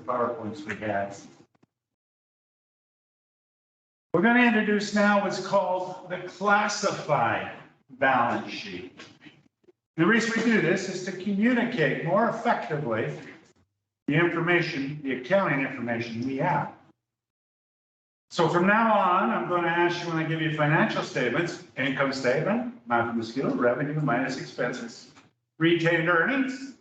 PowerPoints we had. We're going to introduce now what's called the classified balance sheet. The reason we do this is to communicate more effectively the information, the accounting information we have. So from now on, I'm going to ask you when I give you financial statements, income statement, amount from the skill, revenue minus expenses, retained earnings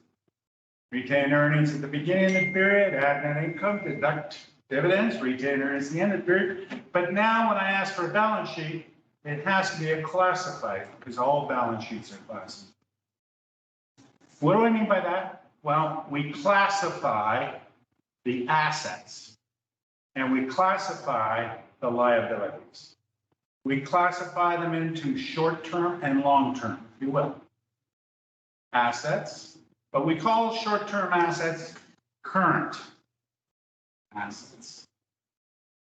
at the beginning of the period, add net income, deduct dividends, retained earnings at the end of the period. But now when I ask for a balance sheet, it has to be a classified, because all balance sheets are classified. What do I mean by that? Well, we classify the assets and we classify the liabilities. We classify them into short-term and long-term, if you will. Assets, but we call short-term assets current assets.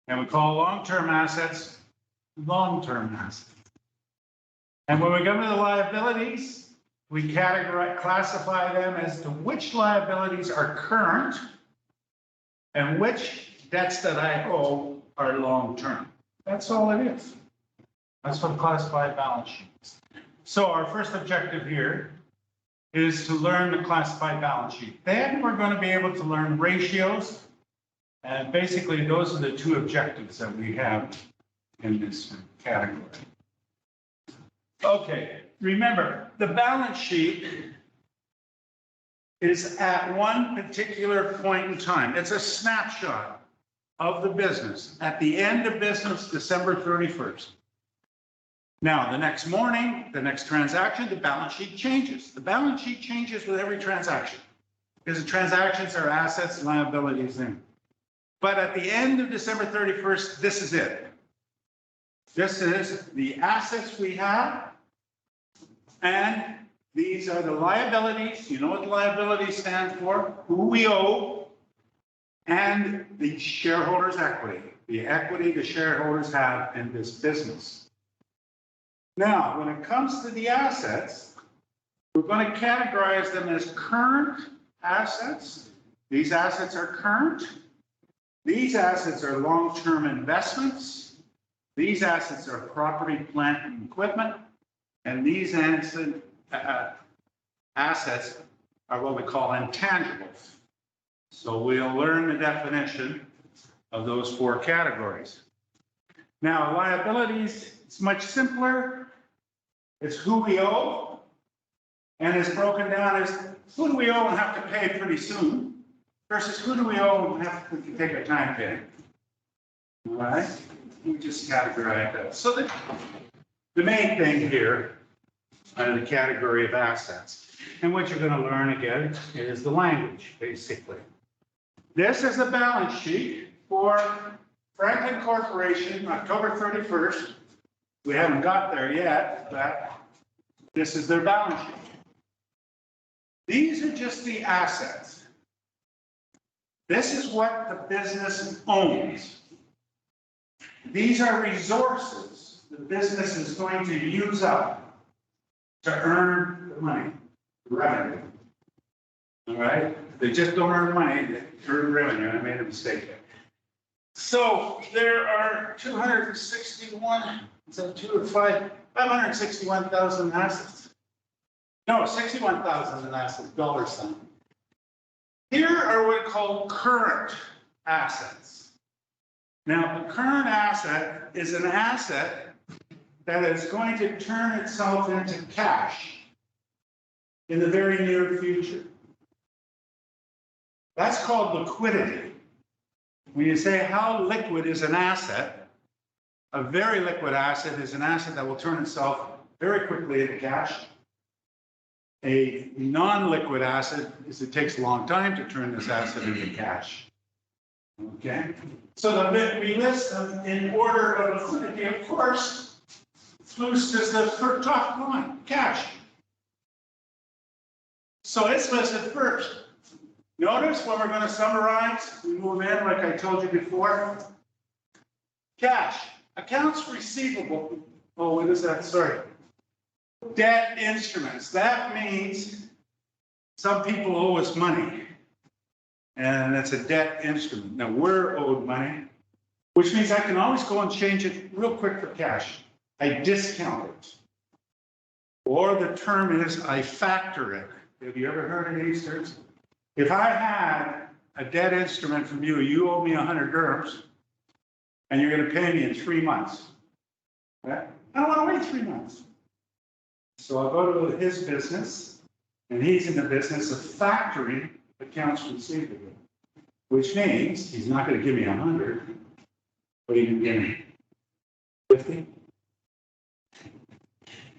And we call long-term assets long-term assets. And when we come to the liabilities, we classify them as to which liabilities are current and which debts that I owe are long-term. That's all it is. That's what classified balance sheet is. So our first objective here is to learn the classified balance sheet. Then we're going to be able to learn ratios. And basically, those are the two objectives that we have in this category. Okay, remember, the balance sheet is at one particular point in time. It's a snapshot of the business at the end of business, December 31st. Now, the next morning, the next transaction, the balance sheet changes. The balance sheet changes with every transaction because the transactions are assets, liabilities, and. But at the end of December 31st, this is it. This is the assets we have, and these are the liabilities. You know what the liabilities stand for? Who we owe, and the shareholders' equity, the equity the shareholders have in this business. Now, when it comes to the assets, we're going to categorize them as current assets. These assets are current. These assets are long-term investments. These assets are property, plant, and equipment. And these assets are what we call intangibles. So we'll learn the definition of those four categories. Now, liabilities, it's much simpler. It's who we owe, and it's broken down as who do we owe and have to pay pretty soon versus who do we owe and have to take our time paying. All right, we just categorize that. So the main thing here are the category of assets, and what you're going to learn again is the language, basically. This is the balance sheet for Franklin Corporation, October 31st. We haven't got there yet, but this is their balance sheet. These are just the assets. This is what the business owns. These are resources the business is going to use up to earn the money, the revenue. All right? They just don't earn money, they earn revenue. I made a mistake there. So there are 261, is that 561,000 assets. No, 61,000 in assets, dollar sign. Here are what we call current assets. Now, a current asset is an asset that is going to turn itself into cash in the very near future. That's called liquidity. When you say how liquid is an asset, a very liquid asset is an asset that will turn itself very quickly into cash. A non-liquid asset is it takes a long time to turn this asset into cash. Okay? So we list them in order of liquidity. Of course, first is the top line, cash. So it's listed first. Notice when we're going to summarize, we move in like I told you before. Cash, accounts receivable. Oh, what is that? Sorry. Debt instruments. That means some people owe us money. and it's a debt instrument. Now, we're owed money, which means I can always go and change it real quick for cash. I discount it. Or the term is I factor it. Have you ever heard of these terms? If I had a debt instrument from you, you owe me 100 dirhams, and you're going to pay me in 3 months. Okay? I don't want to wait 3 months. So I'll go to his business, and he's in the business of factoring accounts receivable, which means he's not going to give me 100, but he can give me 50.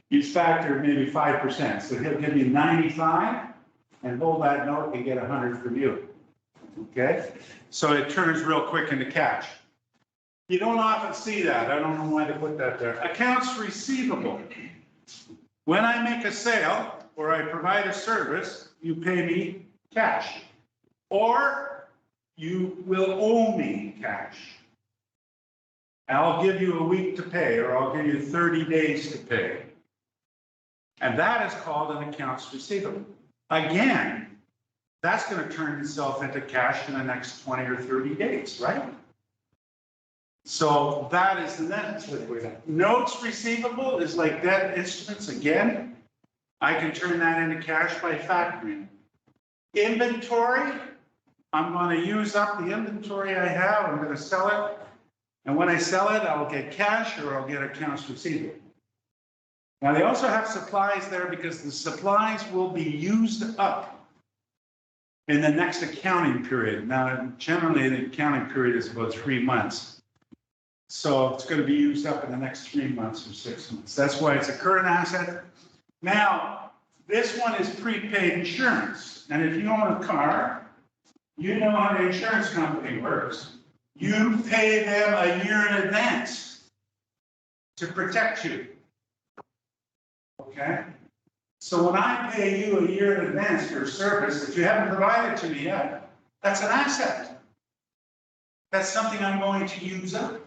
He's factored maybe 5%, so he'll give me 95 and hold that note and get 100 from you. Okay? So it turns real quick into cash. You don't often see that. I don't know why they put that there. Accounts receivable. When I make a sale or I provide a service, you pay me cash. Or you will owe me cash. I'll give you a week to pay, or I'll give you 30 days to pay. And that is called an accounts receivable. Again, that's going to turn itself into cash in the next 20 or 30 days, right? So that is the next way. Notes receivable is like debt instruments. Again, I can turn that into cash by factoring. Inventory, I'm going to use up the inventory I have. I'm going to sell it. And when I sell it, I'll get cash or I'll get accounts receivable. Now, they also have supplies there because the supplies will be used up in the next accounting period. Now, generally, the accounting period is about 3 months. So it's going to be used up in the next 3 months or 6 months. That's why it's a current asset. Now, this one is prepaid insurance. And if you own a car, you know how the insurance company works. You pay them a year in advance to protect you. Okay? So when I pay you a year in advance for a service that you haven't provided to me yet, that's an asset. That's something I'm going to use up.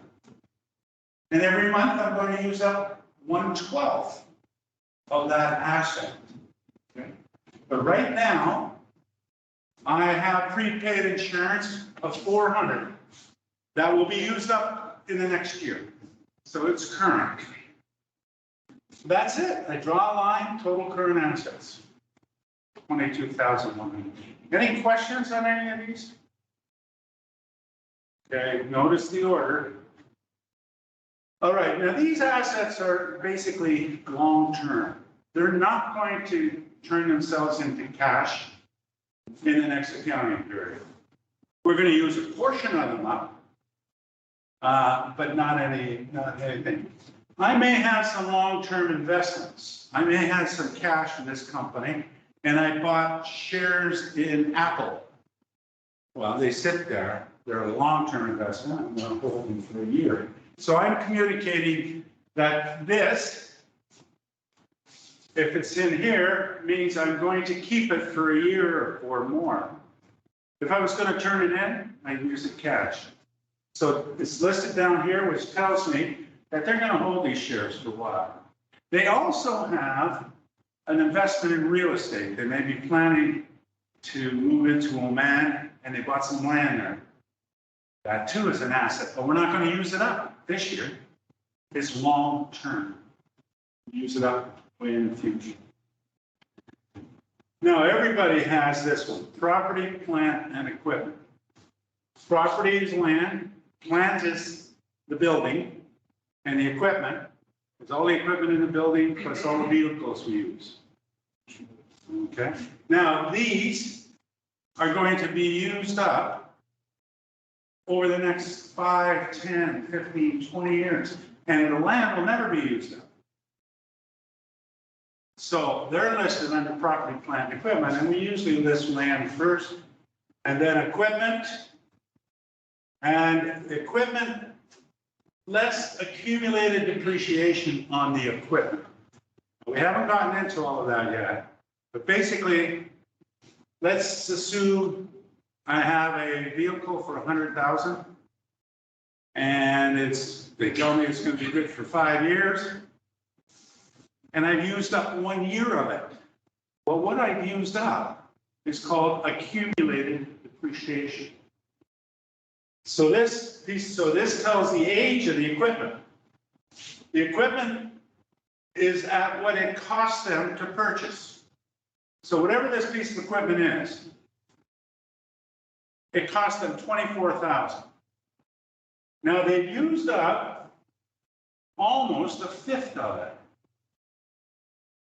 And every month I'm going to use up 1/12 of that asset. Okay? But right now, I have prepaid insurance of 400. That will be used up in the next year. So it's current. That's it. I draw a line, total current assets. 22,100. Any questions on any of these? Okay, notice the order. All right, now these assets are basically long-term. They're not going to turn themselves into cash in the next accounting period. We're going to use a portion of them up, but not anything. I may have some long-term investments. I may have some cash in this company, and I bought shares in Apple. Well, they sit there. They're a long-term investment. I'm going to hold them for a year. So I'm communicating that this, if it's in here, means I'm going to keep it for a year or more. If I was going to turn it in, I'd use it cash. So it's listed down here, which tells me that they're going to hold these shares for a while. They also have an investment in real estate. They may be planning to move into Oman, and they bought some land there. That too is an asset, but we're not going to use it up this year. It's long term. Use it up way in the future. Now, everybody has this one: property, plant, and equipment. Property is land, plant is the building, and the equipment is all the equipment in the building plus all the vehicles we use. Okay? Now, these are going to be used up over the next 5, 10, 15, 20 years, and the land will never be used up. So they're listed under property, plant, and equipment, and we usually list land first, and then equipment. And equipment, less accumulated depreciation on the equipment. We haven't gotten into all of that yet, but basically, let's assume I have a vehicle for 100,000, and they tell me it's going to be good for 5 years, and I've used up 1 year of it. Well, what I've used up is called accumulated depreciation. So this tells the age of the equipment. The equipment is at what it costs them to purchase. So whatever this piece of equipment is, it cost them $24,000. Now they've used up almost a fifth of it.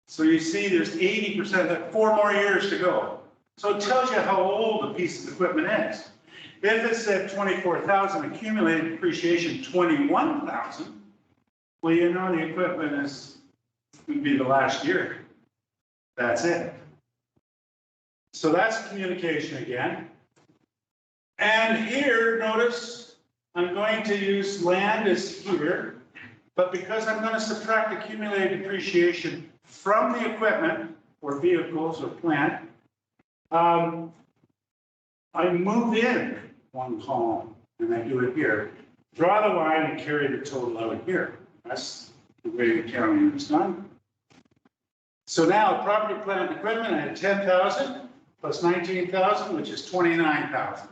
So you see there's 80%, 4 more years to go. So it tells you how old a piece of equipment is. If it said 24,000, accumulated depreciation 21,000, well, you know the equipment would be the last year. That's it. So that's communication again. And here, notice, I'm going to use land as here, but because I'm going to subtract accumulated depreciation from the equipment, or vehicles, or plant, I move in one column, and I do it here. Draw the line and carry the total out here. That's the way the accounting is done. So now, property, plant, and equipment, I had 10,000 plus 19,000, which is 29,000.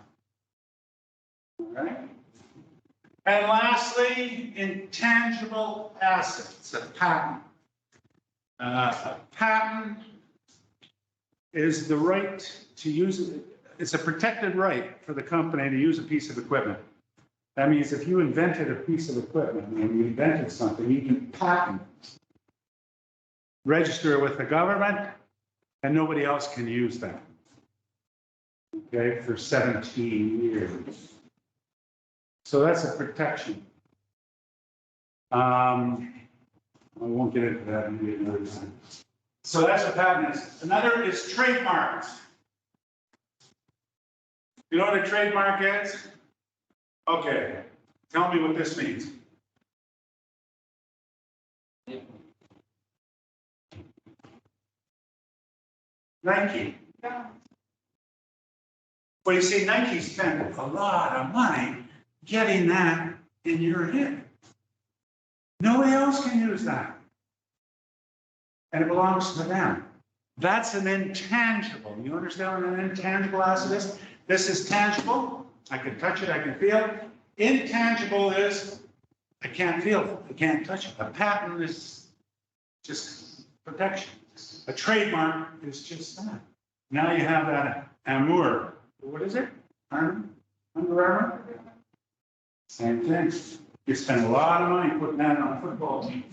All right. And lastly, intangible assets, a patent. A patent is the right to use it. It's a protected right for the company to use a piece of equipment. That means if you invented a piece of equipment and you invented something, you can patent it, register it with the government, and nobody else can use that. Okay, for 17 years. So that's a protection. I won't get into that another time. So that's what patent is. Another is trademarks. You know what a trademark is? Okay, tell me what this means. Nike. Well, you see, Nike spent a lot of money getting that in your head. Nobody else can use that. And it belongs to them. That's an intangible. You understand what an intangible asset is? This is tangible. I can touch it, I can feel it. Intangible is, I can't feel it, I can't touch it. A patent is just protection. A trademark is just that. Now you have that amour. What is it? Under Armour? Same thing. You spend a lot of money putting that on a football team.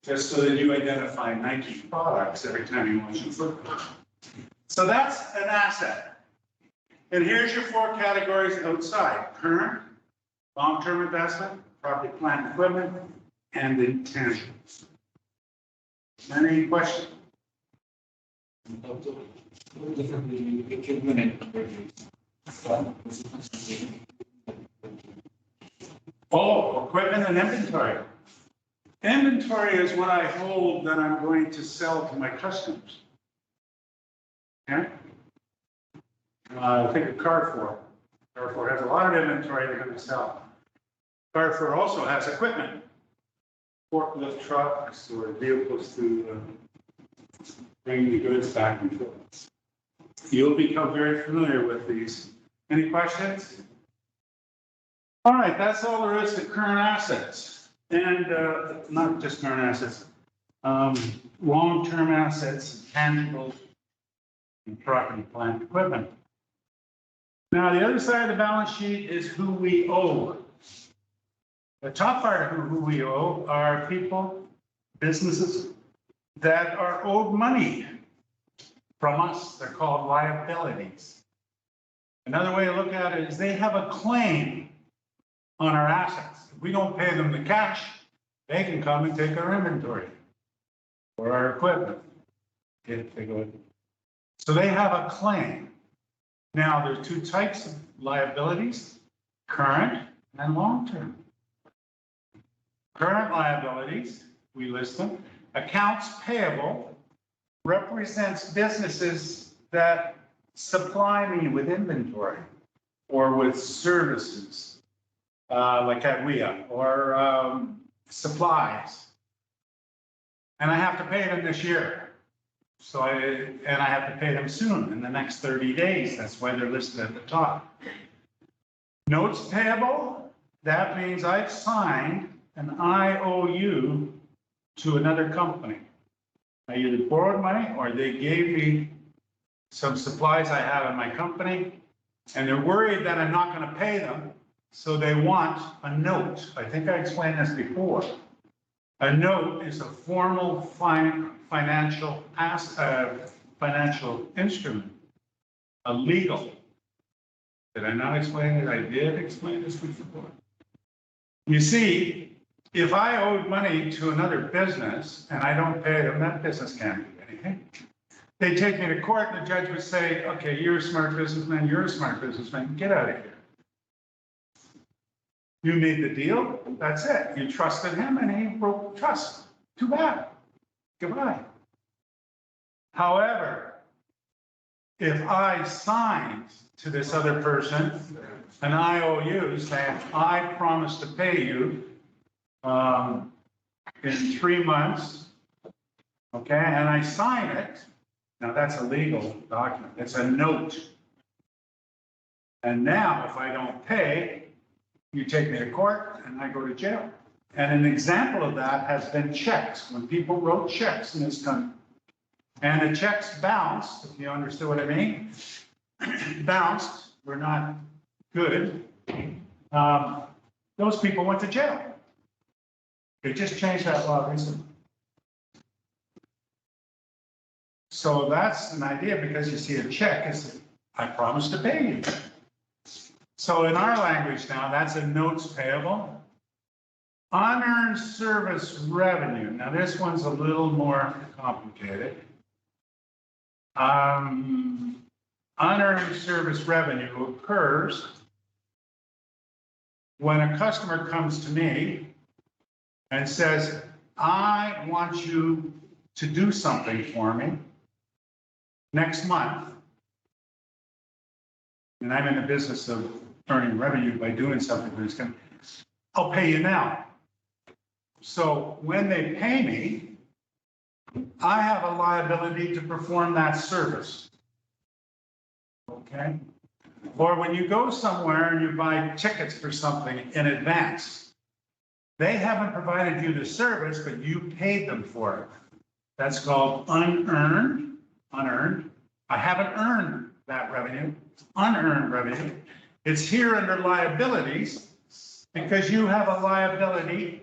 Just so that you identify Nike products every time you watch football. So that's an asset. And here's your 4 categories outside: current, long-term investment, property, plant, and equipment, and intangibles. Any questions? Oh, equipment and inventory. Inventory is what I hold that I'm going to sell to my customers. Okay? Think of Carrefour. Carrefour has a lot of inventory they're going to sell. Carrefour also has equipment, forklift trucks or vehicles to bring the goods back and forth. You'll become very familiar with these. Any questions? All right, that's all there is to current assets. And not just current assets, long-term assets, tangible, and property, plant, equipment. Now, the other side of the balance sheet is who we owe. The top part of who we owe are people, businesses that are owed money from us. They're called liabilities. Another way to look at it is they have a claim on our assets. If we don't pay them the cash, they can come and take our inventory or our equipment. So they have a claim. Now, there's 2 types of liabilities: current and long-term. Current liabilities, we list them. Accounts payable represents businesses that supply me with inventory or with services, like Adwea, or supplies. And I have to pay them this year. and I have to pay them soon, in the next 30 days. That's why they're listed at the top. Notes payable, that means I've signed an IOU to another company. I either borrowed money or they gave me some supplies I have in my company, and they're worried that I'm not going to pay them, so they want a note. I think I explained this before. A note is a formal financial instrument, a legal. Did I not explain it? I did explain this before. You see, if I owed money to another business and I don't pay them, that business can't do anything. They take me to court and the judge would say, okay, you're a smart businessman, you're a smart businessman, get out of here. You made the deal, that's it. You trusted him and he broke trust. Too bad. Goodbye. However, if I signed to this other person an IOU saying, I promise to pay you in 3 months, okay, and I sign it, now that's a legal document, it's a note. And now if I don't pay, you take me to court and I go to jail. And an example of that has been checks, when people wrote checks in this country. And the checks bounced, if you understood what I mean, bounced, were not good. Those people went to jail. They just changed that law recently. So that's an idea, because you see a check is, I promise to pay you. So in our language now, that's a notes payable. Unearned service revenue. Now this one's a little more complicated. Unearned service revenue occurs when a customer comes to me and says, I want you to do something for me next month. And I'm in the business of earning revenue by doing something for this company. I'll pay you now. So when they pay me, I have a liability to perform that service. Okay? Or when you go somewhere and you buy tickets for something in advance, they haven't provided you the service, but you paid them for it. That's called unearned. Unearned. I haven't earned that revenue. It's unearned revenue. It's here under liabilities because you have a liability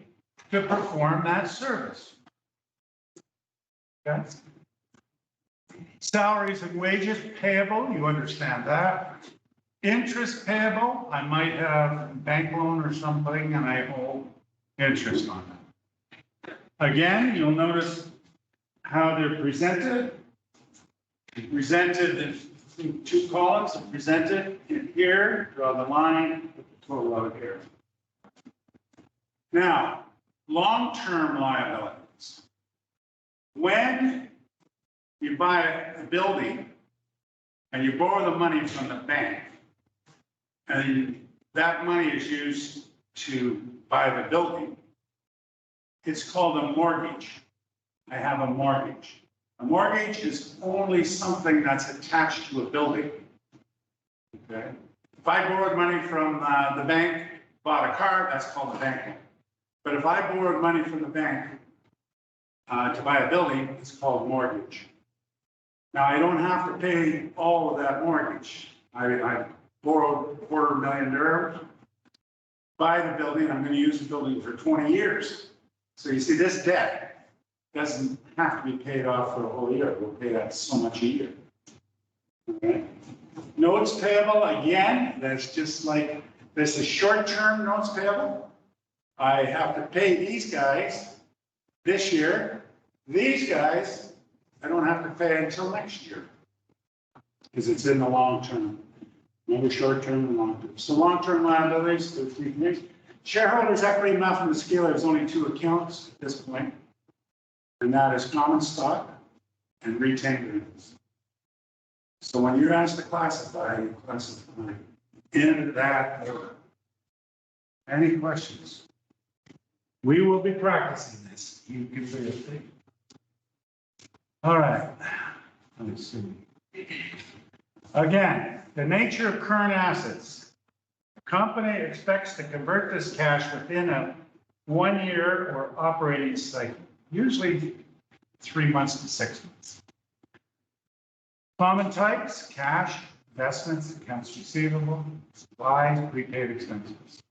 to perform that service. Okay? Salaries and wages payable, you understand that. Interest payable, I might have a bank loan or something and I owe interest on it. Again, you'll notice how they're presented. Presented in 2 columns, presented in here, draw the line, put the total out here. Now, long-term liabilities. When you buy a building and you borrow the money from the bank, and that money is used to buy the building, it's called a mortgage. I have a mortgage. A mortgage is only something that's attached to a building. Okay? If I borrowed money from the bank, bought a car, that's called a bank loan. But if I borrowed money from the bank to buy a building, it's called mortgage. Now, I don't have to pay all of that mortgage. I borrowed $250,000, buy the building, I'm going to use the building for 20 years. So you see, this debt doesn't have to be paid off for a whole year. We'll pay that so much a year. Okay. Notes payable, again, that's just like, this is short-term notes payable. I have to pay these guys this year. These guys, I don't have to pay until next year because it's in the long term. Remember, short-term and long-term. So long-term liabilities, there's 3 things. Shareholders' equity method of the scale, there's only 2 accounts at this point, and that is common stock and retained earnings. So when you're asked to classify, you classify in that order. Any questions? We will be practicing this. You can feel it. All right. Let's see. Again, the nature of current assets. The company expects to convert this cash within a 1 year or operating cycle, usually 3 months to 6 months. Common types: cash, investments, accounts receivable, supplies, prepaid expenses.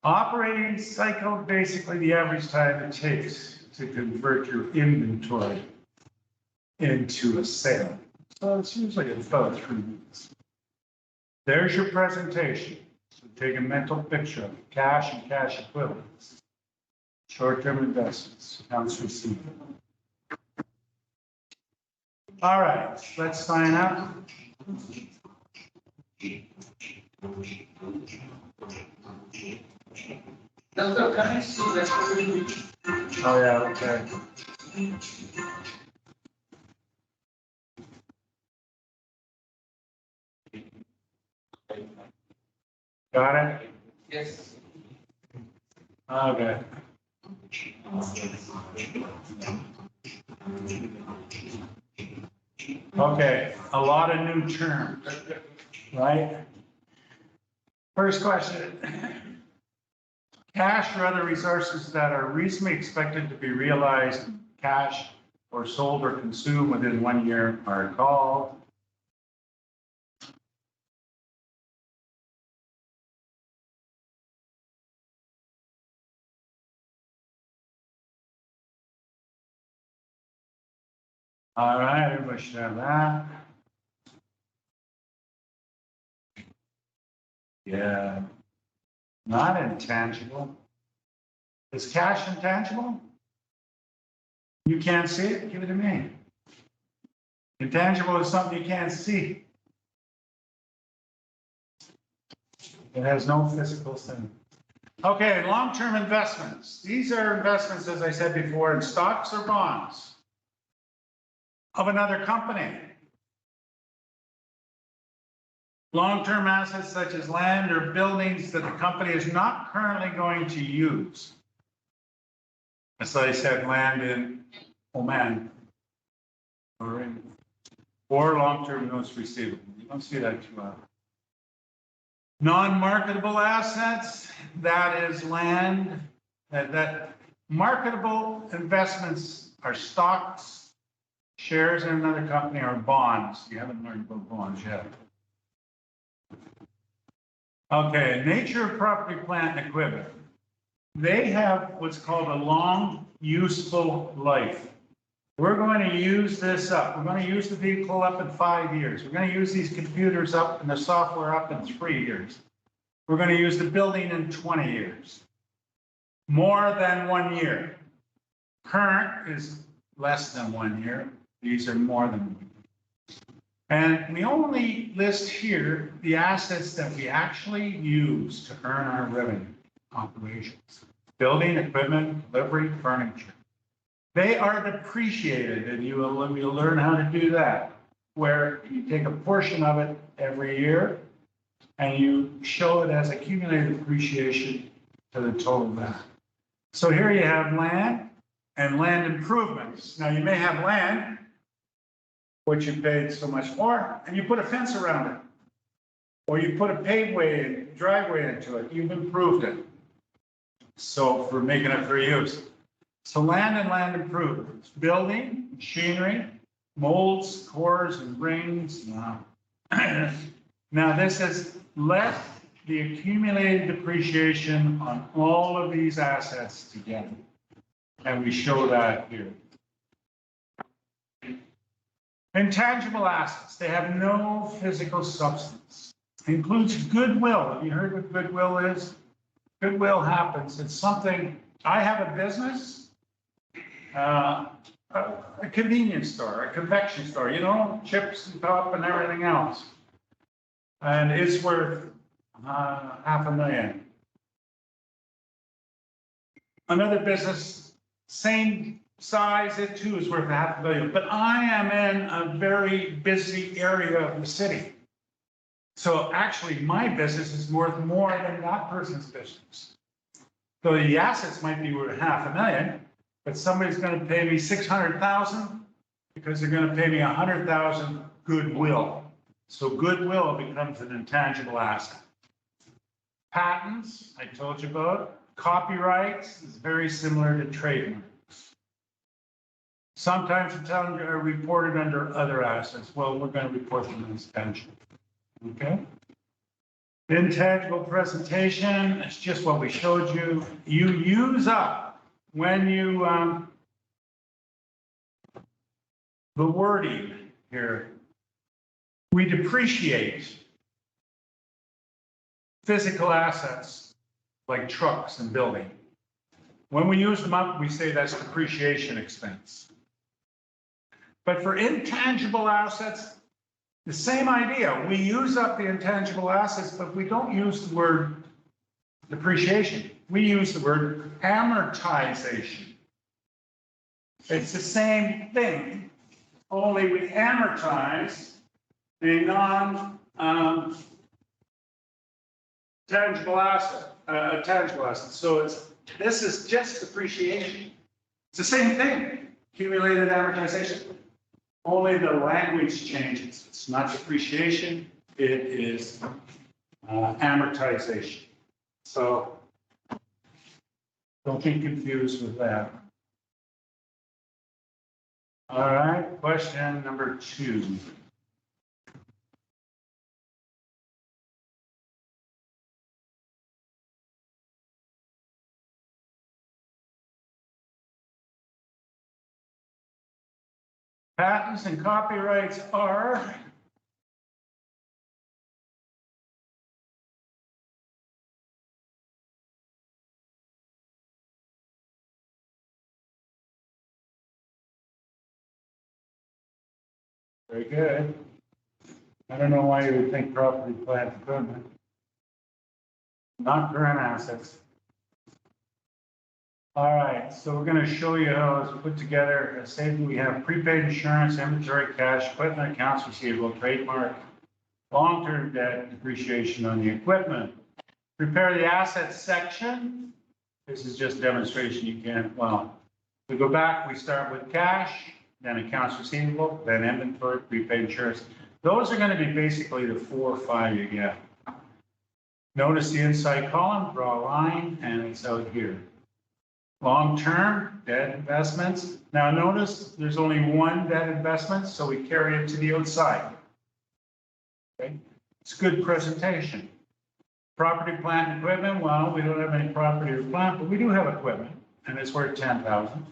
Operating cycle, basically the average time it takes to convert your inventory into a sale. So it's usually about 3 months. There's your presentation. So take a mental picture of cash and cash equivalents, short-term investments, accounts receivable. All right, let's sign up. Doctor, can I see that? Oh, yeah, okay. Got it? Yes. Okay. Okay, a lot of new terms, right? First question. Cash or other resources that are reasonably expected to be realized in cash or sold or consumed within 1 year are called. All right, everybody should have that. Yeah. Not intangible. Is cash intangible? You can't see it? Give it to me. Intangible is something you can't see. It has no physical thing. Okay, long-term investments. These are investments, as I said before, in stocks or bonds of another company. Long-term assets such as land or buildings that the company is not currently going to use. As I said, land in Oman or long-term notes receivable. You don't see that too often. Non-marketable assets, that is land, that marketable investments are stocks, shares in another company, or bonds. You haven't learned about bonds yet. Okay, nature of property, plant, and equipment. They have what's called a long useful life. We're going to use this up. We're going to use the vehicle up in 5 years. We're going to use these computers up and the software up in 3 years. We're going to use the building in 20 years. More than 1 year. Current is less than 1 year. These are more than 1 year. And we only list here the assets that we actually use to earn our revenue operations. Building, equipment, delivery, furniture. They are depreciated, and you'll learn how to do that, where you take a portion of it every year and you show it as accumulated depreciation to the total value. So here you have land and land improvements. Now you may have land, which you paid so much for, and you put a fence around it. Or you put a paveway, driveway into it, you've improved it. So for making it for use. So land and land improvements, building, machinery, molds, cores, and rings. Now this is less the accumulated depreciation on all of these assets together. And we show that here. Intangible assets, they have no physical substance. Includes goodwill. Have you heard what goodwill is? Goodwill happens. It's something, I have a business, a convenience store, a confection store, you know, chips and pop and everything else. And it's worth $500,000. Another business, same size, it too is worth $500,000. But I am in a very busy area of the city. So actually my business is worth more than that person's business. So the assets might be worth $500,000, but somebody's going to pay me $600,000 because they're gonna pay me 100,000 goodwill. So goodwill becomes an intangible asset. Patents, I told you about. Copyrights is very similar to trademarks. Sometimes it's reported under other assets. Well, we're going to report them as tangible. Okay? Intangible presentation, it's just what we showed you. You use up when you, the wording here, we depreciate physical assets like trucks and building. When we use them up, we say that's depreciation expense. But for intangible assets, the same idea. We use up the intangible assets, but we don't use the word depreciation. We use the word amortization. It's the same thing, only we amortize the tangible asset. So this is just depreciation. It's the same thing, accumulated amortization. Only the language changes. It's not depreciation, it is amortization. So don't be confused with that. All right, question number 2. Patents and copyrights are very good. I don't know why you would think property, plant, equipment. Not current assets. All right, so we're going to show you how it's put together. Say we have prepaid insurance, inventory, cash, equipment, accounts receivable, trademark, long-term debt, depreciation on the equipment. Prepare the assets section. This is just demonstration. You can't, well, we go back, we start with cash, then accounts receivable, then inventory, prepaid insurance. Those are going to be basically the 4 or 5 you get. Notice the inside column, draw a line, and it's out here. Long-term debt investments. Now notice there's only one debt investment, so we carry it to the outside. Okay, it's good presentation. Property, plant, and equipment. Well, we don't have any property or plant, but we do have equipment, and it's worth 10,000.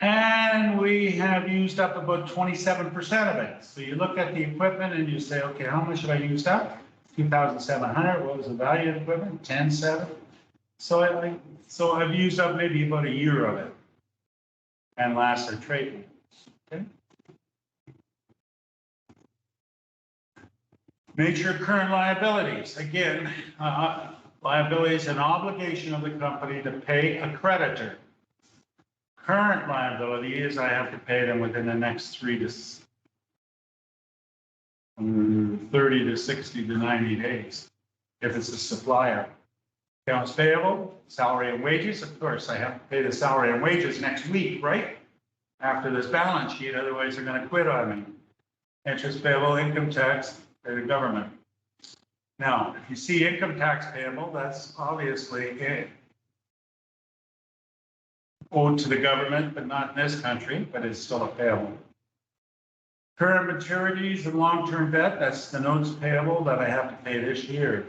And we have used up about 27% of it. So you look at the equipment and you say, okay, how much have I used up? 2,700. What was the value of the equipment? 10,700. So I've used up maybe about a year of it. And last are trademarks. Okay. Nature of current liabilities. Again, liability is an obligation of the company to pay a creditor. Current liability is I have to pay them within the next 30 to 60 to 90 days if it's a supplier. Accounts payable, salary and wages. Of course, I have to pay the salary and wages next week, right? After this balance sheet, otherwise they're going to quit on me. Interest payable, income tax, pay the government. Now, if you see income tax payable, that's obviously owed to the government, but not in this country, but it's still a payable. Current maturities and long-term debt, that's the notes payable that I have to pay this year.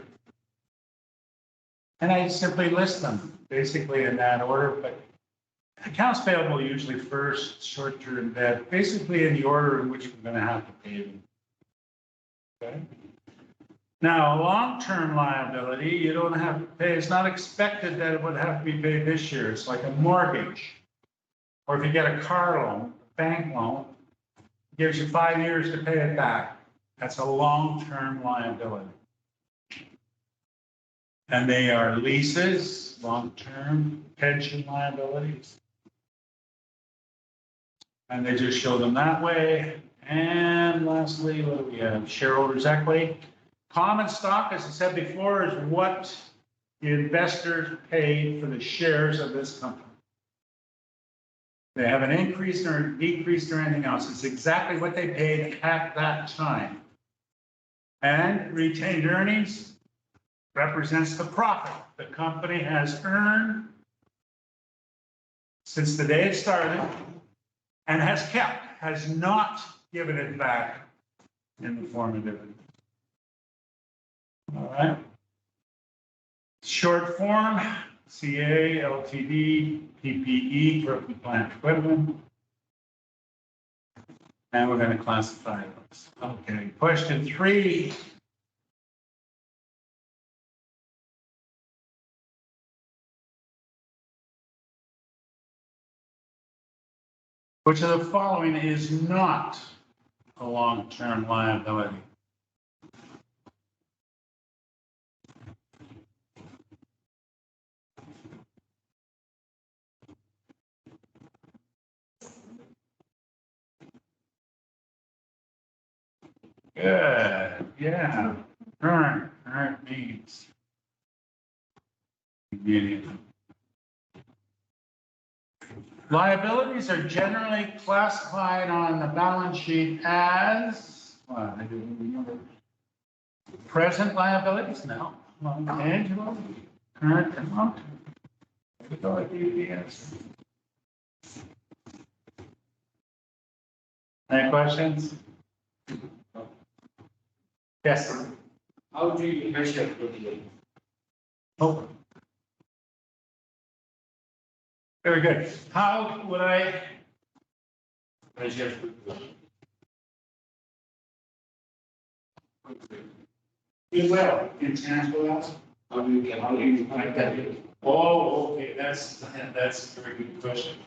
And I simply list them basically in that order, but accounts payable usually first, short-term debt, basically in the order in which we're going to have to pay them. Okay. Now, long-term liability, you don't have to pay. It's not expected that it would have to be paid this year. It's like a mortgage. Or if you get a car loan, a bank loan, it gives you 5 years to pay it back. That's a long-term liability. And they are leases, long-term pension liabilities. And they just show them that way. And lastly, what do we have? Shareholders equity. Common stock, as I said before, is what the investors paid for the shares of this company. They haven't increased or decreased or anything else. It's exactly what they paid at that time. And retained earnings represents the profit the company has earned since the day it started and has kept, has not given it back in the form of dividend. All right. Short form, CA, LTD, PPE, property, plant, equipment. And we're going to classify those. Okay, question 3. Which of the following is not a long-term liability? Good, yeah. Earn means immediate. Liabilities are generally classified on the balance sheet as, well, I do remember. Present liabilities, no. Intangible, current, and long-term. We go with UPS. Any questions? Yes. How do you measure goodwill? Oh. Very good. How would I Measure goodwill. Goodwill, intangible assets? How do you find that? Oh, okay, that's a very good question.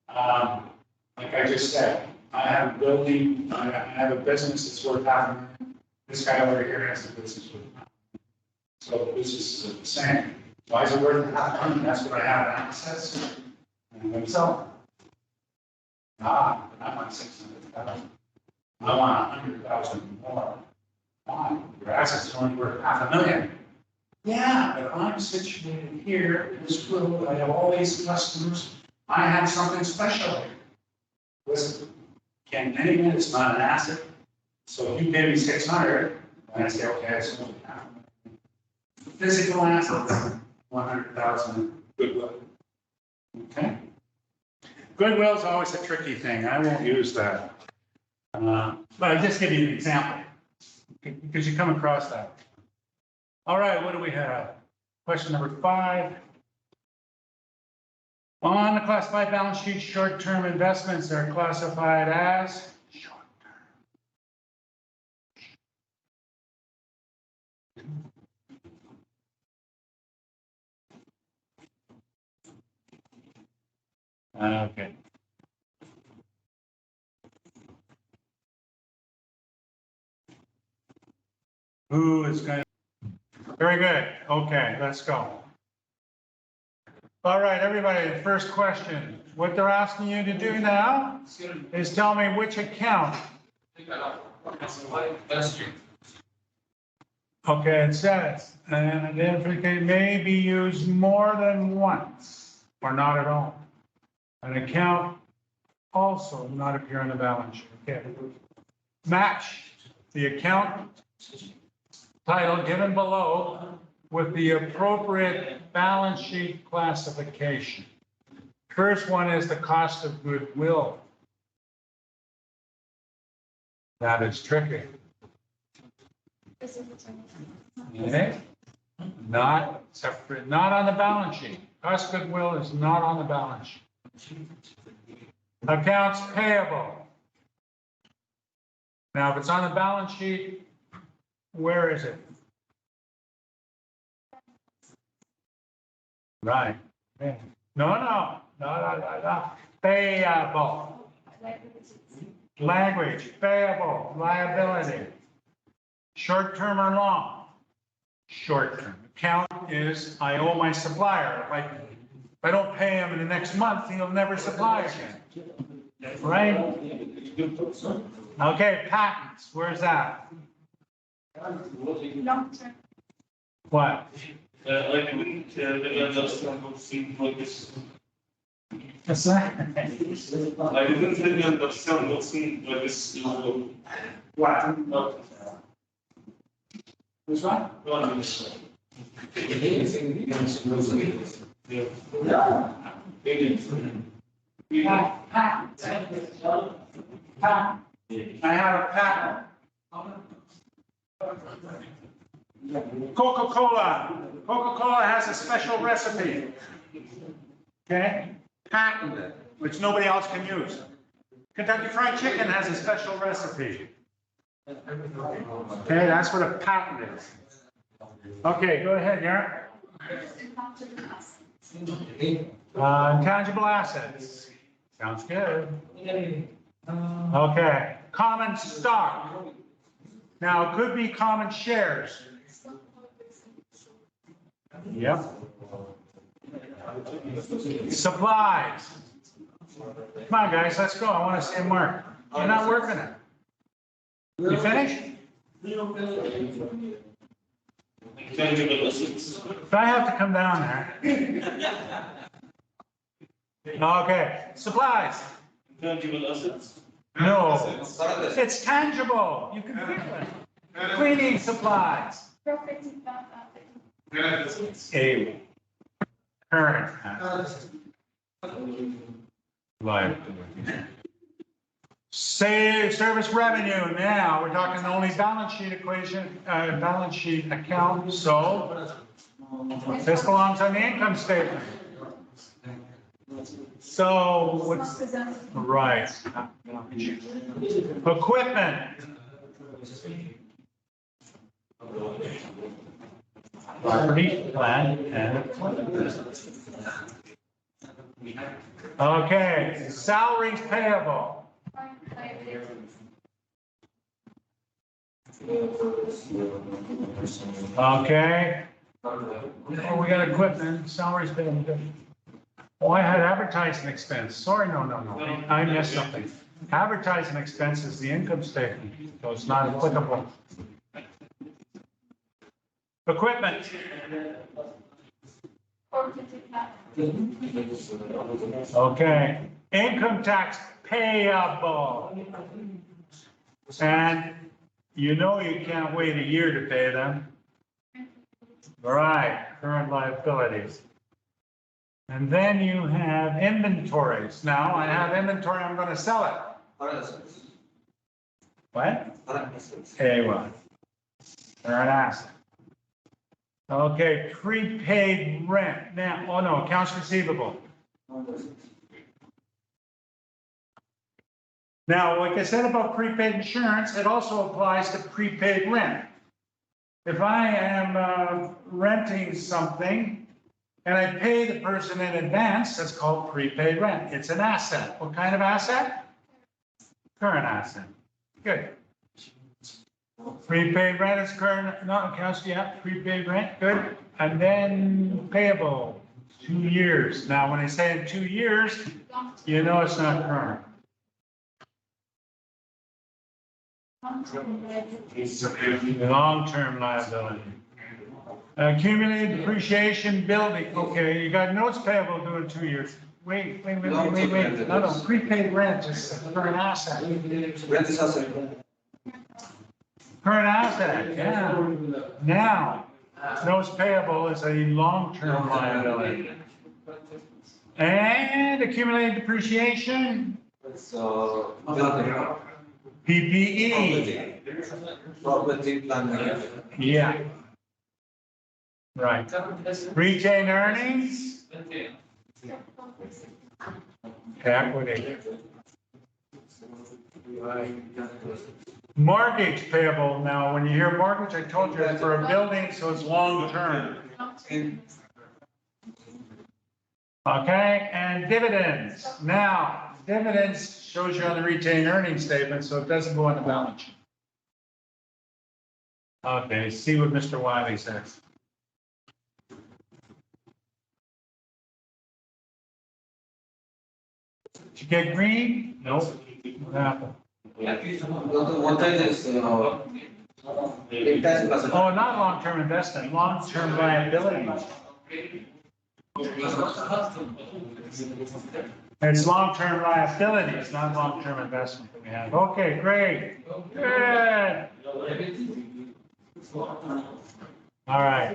Like I just said, I have a building, I have a business that's worth $500,000. This guy over here has a business worth $500,000. So the business is the same. Why is it worth $500,000? That's what I have access to. And I'm going to sell it. I want $600,000. I want $100,000 more. Why? Your assets are only worth $500,000. Yeah, but I'm situated here in this room, I have all these customers, I have something special here. Listen, can't any minute, it's not an asset. So if you pay me 600, and I say, okay, it's only $500,000. Physical assets, 100,000 goodwill. Okay? Goodwill is always a tricky thing, I won't use that. But I'll just give you an example, because you come across that. All right, what do we have? Question number 5. On the classified balance sheet, short-term investments are classified as short-term. Okay. Who is going to? Very good. Okay, let's go. All right, everybody, the first question. What they're asking you to do now is tell me which account. Okay, it says, an identification may be used more than once or not at all. An account also will not appear on the balance sheet. Okay. Match the account title given below with the appropriate balance sheet classification. First one is the cost of goodwill. That is tricky. Okay? Not separate, not on the balance sheet. Cost of goodwill is not on the balance sheet. Accounts payable. Now, if it's on the balance sheet, where is it? Right. No. Payable. Language, payable, liability. Short-term or long? Short-term. Account is, I owe my supplier. Like, if I don't pay him in the next month, he'll never supply again. Right? Okay, patents, where's that? What? Like, wouldn't those seem like this? What's that? I didn't really understand what's in this logo. What? No, This one? no, this one. I have a patent. Coca-Cola. Coca-Cola has a special recipe. Okay? Patent, which nobody else can use. Kentucky Fried Chicken has a special recipe. Okay, that's what a patent is. Okay, go ahead, Yara. Intangible assets. Sounds good. Okay, common stock. Now, it could be common shares. Yep. Supplies. Come on, guys, let's go. I want to see Mark. You're not working it. You finished? Intangible assets. If I have to come down there. Okay, supplies. Intangible assets. No, it's tangible. You can feel it. Cleaning supplies. A current asset. Liability. Say service revenue. Now we're talking only balance sheet equation, balance sheet account. So this belongs on the income statement. So what's right? Equipment. Property, plant, and equipment. Okay, salaries payable. Okay. Oh, we got equipment, salaries payable. Oh, I had advertising expense. Sorry, no. I missed something. Advertising expense is the income statement, so it's not applicable. Equipment. Okay. Income tax payable. And you know you can't wait a year to pay them. All right, current liabilities. And then you have inventories. Now I have inventory, I'm going to sell it. What? A1. They're an asset. Okay, prepaid rent. Now, oh no, accounts receivable. Now, like I said about prepaid insurance, it also applies to prepaid rent. If I am renting something and I pay the person in advance, that's called prepaid rent. It's an asset. What kind of asset? Current asset. Good. Prepaid rent is current, not accounts, yeah, prepaid rent, good. And then payable, 2 years. Now, when I say in 2 years, you know it's not current. Long-term liability. Accumulated depreciation building, okay, you got notes payable due in 2 years. Wait. No, prepaid rent is a current asset. Current asset, yeah. Now, notes payable is a long-term liability. And accumulated depreciation? PPE. Yeah. Right. Retained earnings? Equity. Mortgage payable. Now, when you hear mortgage, I told you it's for a building, so it's long-term. Okay, and dividends. Now, dividends shows you on the retained earnings statement, so it doesn't go on the balance sheet. Okay, see what Mr. Wiley says. Did you get green? Nope. What happened? Oh, not long-term investment, long-term liabilities. It's long-term liabilities, not long-term investment that we have. Okay, great. Good. All right.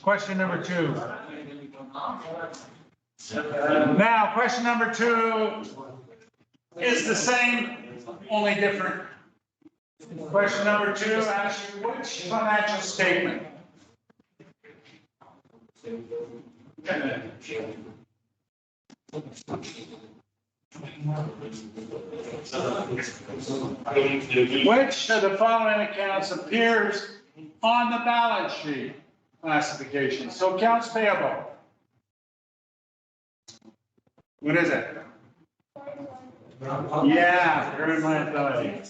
Question number 2. Now, question number 2 is the same, only different. Question number 2 asks you which financial statement? Which of the following accounts appears on the balance sheet classification? So accounts payable. What is it? Yeah, current liability.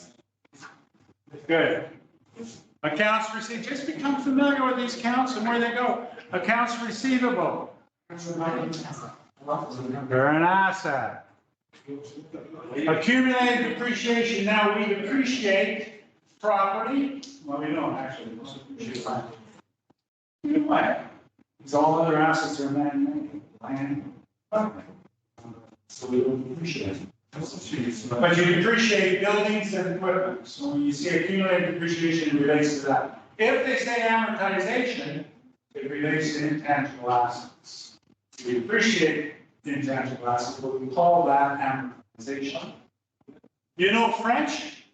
Good. Accounts receivable. Just become familiar with these accounts and where they go. Accounts receivable. Current asset. Accumulated depreciation. Now we depreciate property. Well, we don't actually. Why? Because all other assets are man-made. Land. So we don't depreciate. But you depreciate buildings and equipment. So when you see accumulated depreciation, it relates to that. If they say amortization, it relates to intangible assets. We depreciate intangible assets, but we call that amortization. You know French?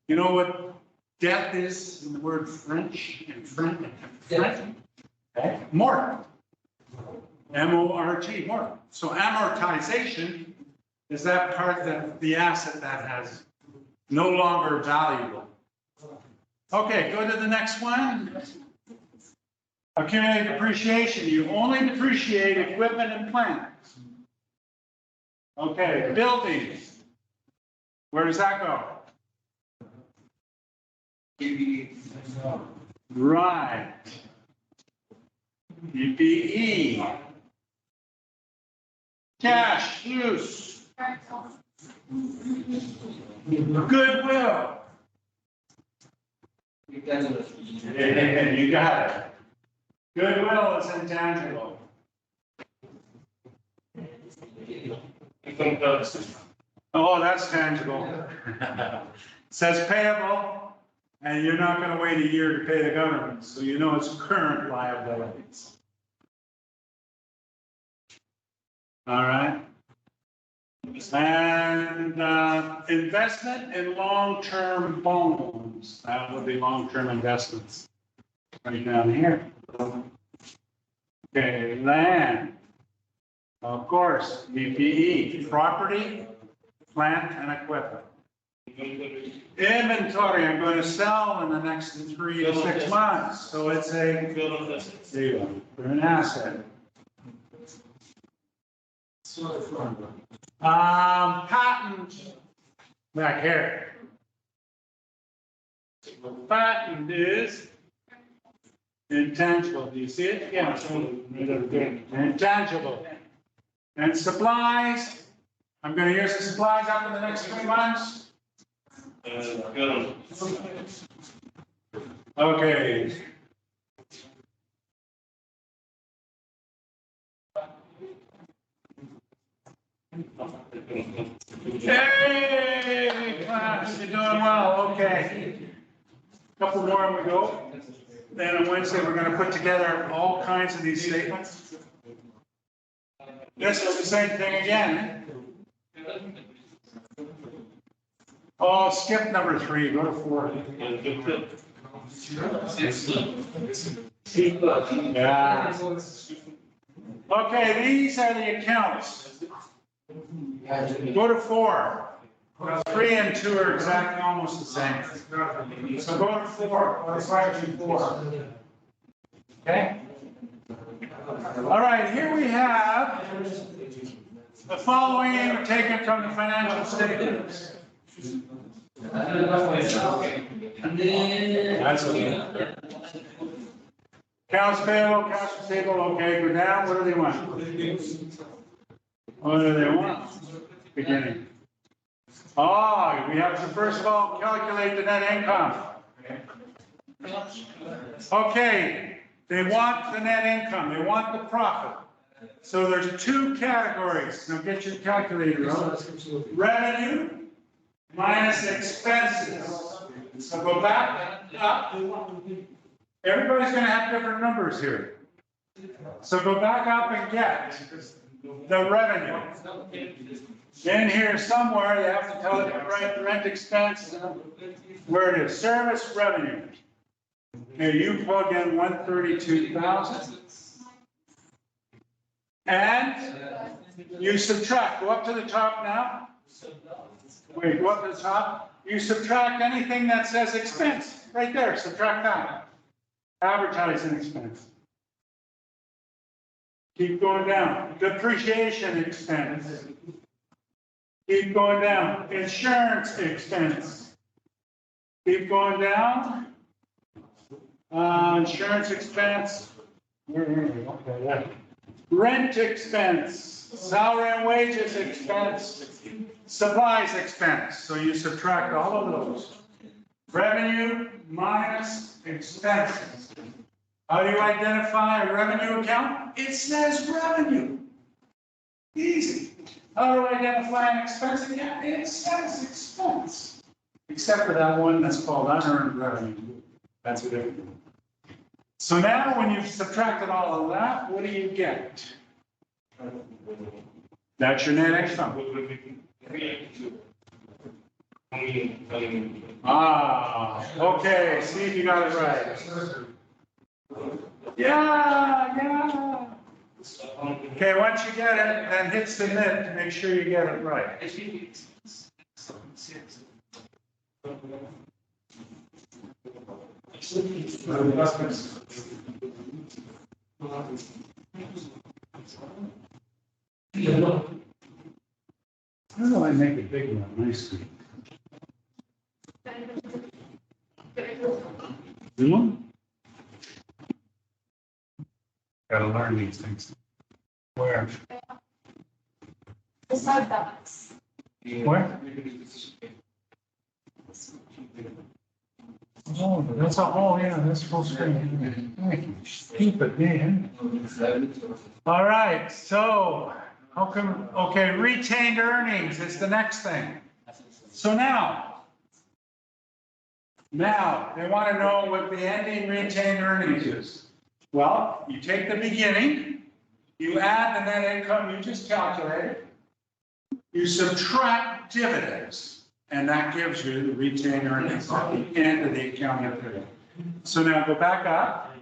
You know what death is in the word French? In French? Okay. Mort. M-O-R-T, mort. So amortization is that part of the asset that has no longer valuable. Okay, go to the next one. Accumulated depreciation. You only depreciate equipment and plant. Okay, buildings. Where does that go? Right. PPE. Cash use. Goodwill. You got it. Goodwill is intangible. Oh, that's tangible. It says payable, and you're not going to wait a year to pay the government, so you know it's current liabilities. All right. And investment in long-term bonds. That would be long-term investments. Right down here. Okay, land. Of course, PPE, property, plant, and equipment. Inventory, I'm going to sell in the next 3 to 6 months. So it's a for an asset. Patent, back here. Patent is intangible. Do you see it? Yeah. Intangible. And supplies, I'm going to use the supplies up in the next 3 months. Okay. Hey, class, you're doing well. Okay. Couple more and we go. Then on Wednesday, we're going to put together all kinds of these statements. This is the same thing again. Oh, skip number 3, go to 4. Yeah. Okay, these are the accounts. Go to 4. 3 and 2 are exactly almost the same. So go to 4. Go to section 4. Okay? All right, here we have the following are taken from the financial statements. That's okay. Accounts payable, accounts receivable, okay, go down. What do they want? What do they want? Beginning. Oh, we have to first of all calculate the net income. Okay, They want the net income, they want the profit. So there's two categories. Now get your calculator out. Revenue minus expenses. So go back up. Everybody's going to have different numbers here. So go back up and get the revenue. In here somewhere, you have to tell it, right, rent expense, where it is, service revenue. Here, you plug in 132,000. And you subtract, go up to the top now. Wait, go up to the top. You subtract anything that says expense, right there, subtract that. Advertising expense. Keep going down. Depreciation expense. Keep going down. Insurance expense. Keep going down. Insurance expense. Okay, yeah. Rent expense. Salary and wages expense. Supplies expense. So you subtract all of those. Revenue minus expenses. How do you identify a revenue account? It says revenue. Easy. How do I identify an expense account? It says expense. Except for that one that's called unearned revenue. That's a different one. So now when you've subtracted all of that, what do you get? That's your net income. Ah, okay, see if you got it right. Yeah. Okay, once you get it, then hit submit to make sure you get it right. How do I make it bigger on my screen? Gotta learn these things. Where? Beside box. Where? Oh, that's all, oh, yeah, that's full screen. Keep it, man. All right, so, how come, okay, retained earnings is the next thing. So now, they want to know what the ending retained earnings is. Well, you take the beginning, you add the net income you just calculated, you subtract dividends, and that gives you the retained earnings at the end of the accounting period. So now go back up.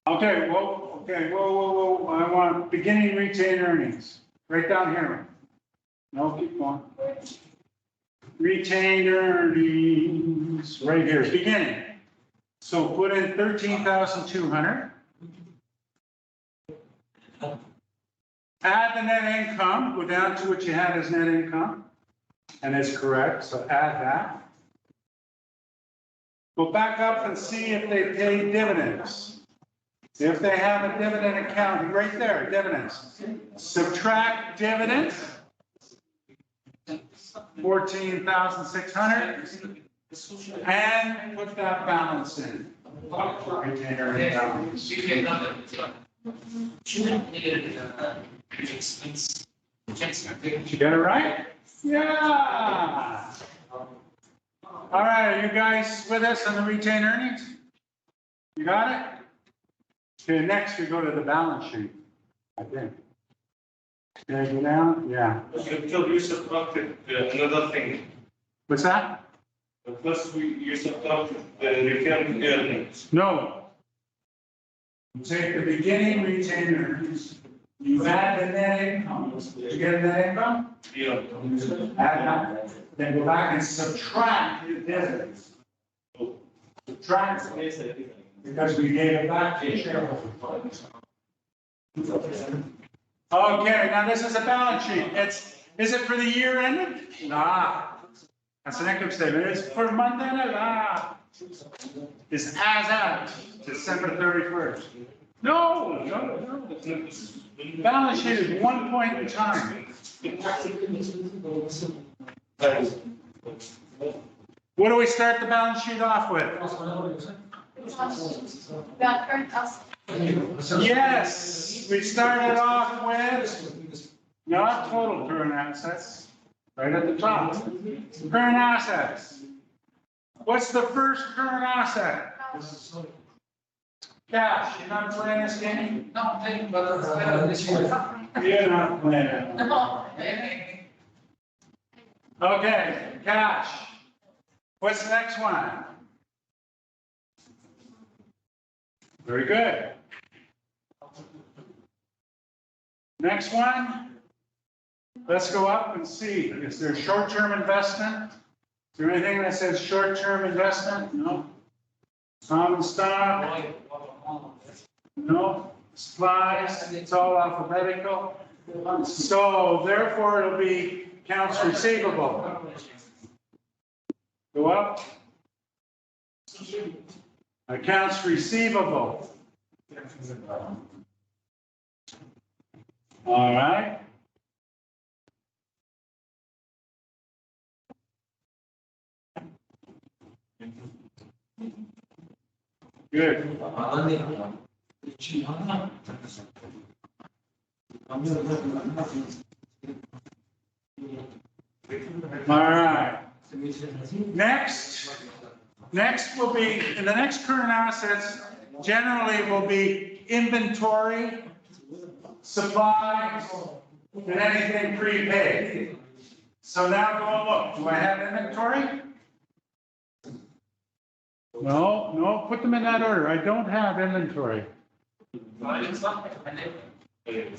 Okay, whoa, I want beginning retained earnings. Right down here. No, keep going. Retained earnings, right here, beginning. So put in 13,200. Add the net income, go down to what you had as net income, and it's correct, so add that. Go back up and see if they pay dividends. If they have a dividend account, right there, dividends. Subtract dividends, 14,600, and put that balance in. Retained earnings balance. Did you get it right? Yeah. All right, are you guys with us on the retained earnings? You got it? Okay, next we go to the balance sheet, I think. Can I go down? Yeah. Until you subtracted another thing. What's that? Plus you subtracted the retained earnings. No. You take the beginning retained earnings, you add the net income. Did you get the net income? Yeah. Add that, then go back and subtract the dividends. Subtract it, because we gave it back to shareholders. Okay, now this is a balance sheet. Is it for the year ended? Nah. That's an income statement. It's for month ended? Ah. It's as at December 31st. No. Balance sheet is one point in time. What do we start the balance sheet off with? About current assets. Yes, we started off with not total current assets, right at the top. Current assets. What's the first current asset? Cash. You're not playing this game? No, thank you, but this year. You're not playing. Okay, cash. What's the next one? Very good. Next one. Let's go up and see. Is there short-term investment? Is there anything that says short-term investment? No. Common stock? No. Supplies? It's all alphabetical. So therefore it'll be accounts receivable. Go up. Accounts receivable. All right. Good. All right. Next will be, in the next current assets, generally will be inventory, supplies, and anything prepaid. So now go and look. Do I have inventory? No, put them in that order. I don't have inventory.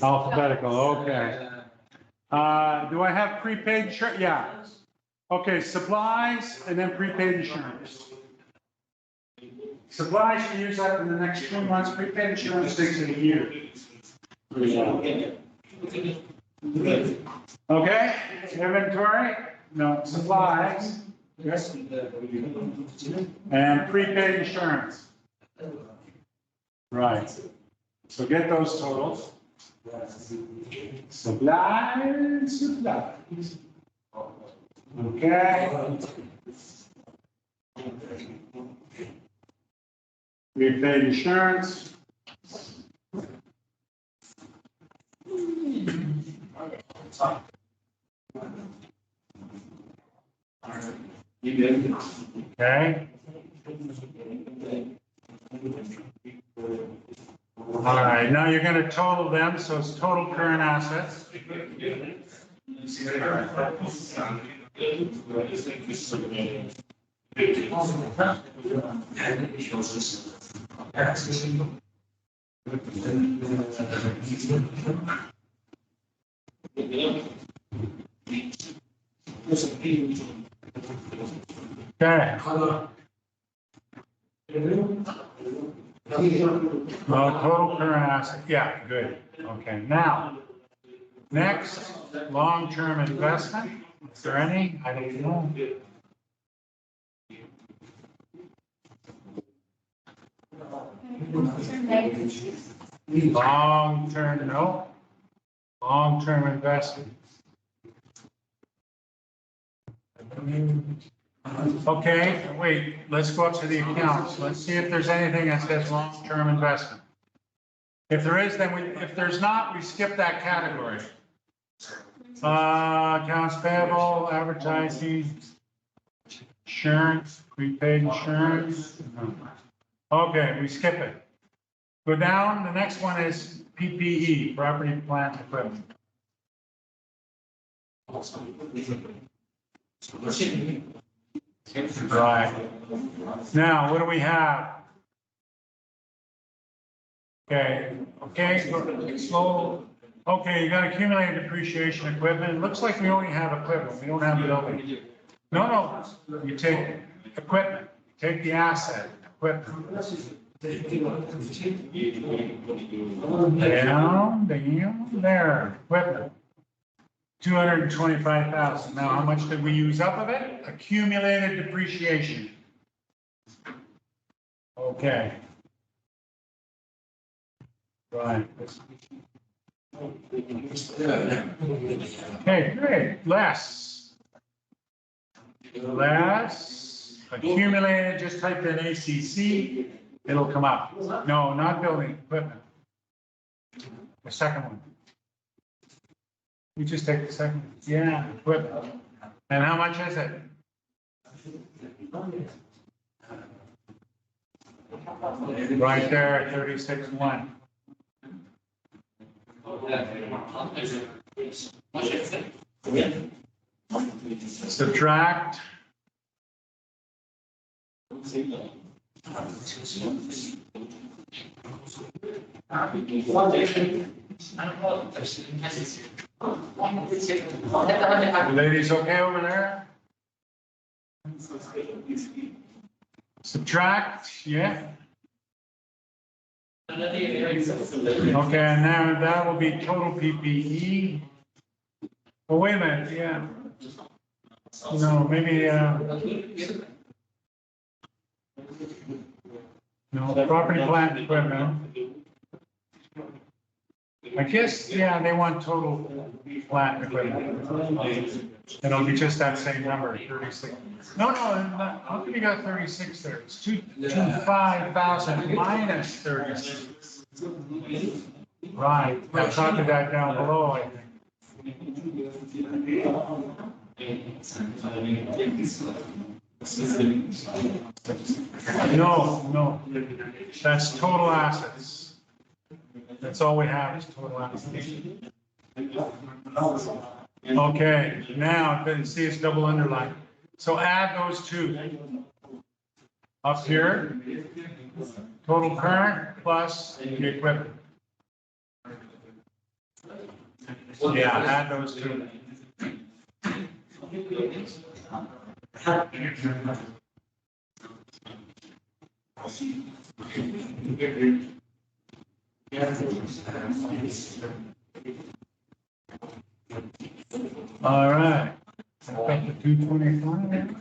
Alphabetical, okay. Do I have prepaid insurance? Yeah. Okay, supplies and then prepaid insurance. Supplies you use up in the next 2 months, prepaid insurance takes a year. Okay, inventory, no, supplies. Yes. And prepaid insurance. Right. So get those totals. Supplies. Okay. Prepaid insurance. Okay. All right, now you're going to total them, so it's total current assets. Okay. Well, total current asset, yeah, good. Okay, now, next, long-term investment. Is there any? I don't know. Long-term, no. Long-term investment. Okay, wait, let's go up to the accounts. Let's see if there's anything that says long-term investment. If there is, then if there's not, we skip that category. Accounts payable, advertising, insurance, prepaid insurance. Okay, we skip it. Go down, the next one is PPE, property, plant, equipment. Right. Now, what do we have? Okay, go slow. Okay, you got accumulated depreciation equipment. It looks like we only have equipment. We don't have building. No, you take equipment, you take the asset, equipment. Down, there, equipment. 225,000. Now, how much did we use up of it? Accumulated depreciation. Okay. Right. Okay, great. Less. Accumulated, just type in ACC. It'll come up. No, not building, equipment. The second one. You just take the second, yeah, equipment. And how much is it? Right there, 36.1. Subtract. Ladies okay over there? Subtract, yeah. Okay, and now that will be total PPE. Oh, wait a minute, yeah. No, maybe, no, property, plant, and equipment. I guess, yeah, they want total plant and equipment. It'll be just that same number, 36. No, how come you got 36 there? It's 25,000 minus 36. Right, I'll copy that down below, I think. No, that's total assets. That's all we have is total assets. Okay, now, see it's double underlined. So add those two. Up here, total current plus the equipment. Yeah, add those two. All right. I've got the 225.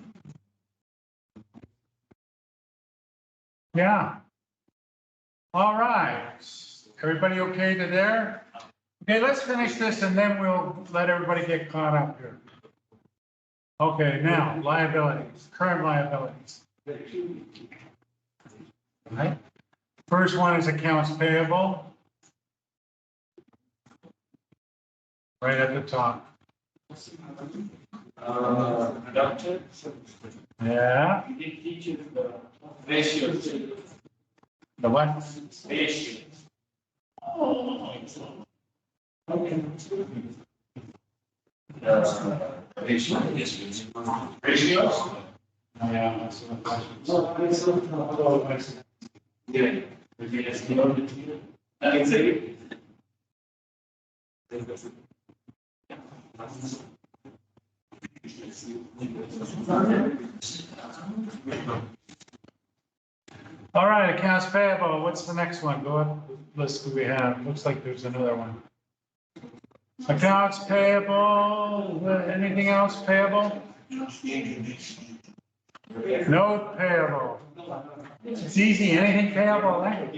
Yeah. All right. Everybody okay to there? Okay, let's finish this and then we'll let everybody get caught up here. Okay, now liabilities, current liabilities. Right. First one is accounts payable. Right at the top. Yeah. Ratio. The what? Ratio. Okay. Ratios? Yeah. That's what Yeah. I can say. All right, accounts payable. What's the next one? Go up. List do we have? Looks like there's another one. Accounts payable. Anything else payable? Note payable. It's easy. Anything payable, right?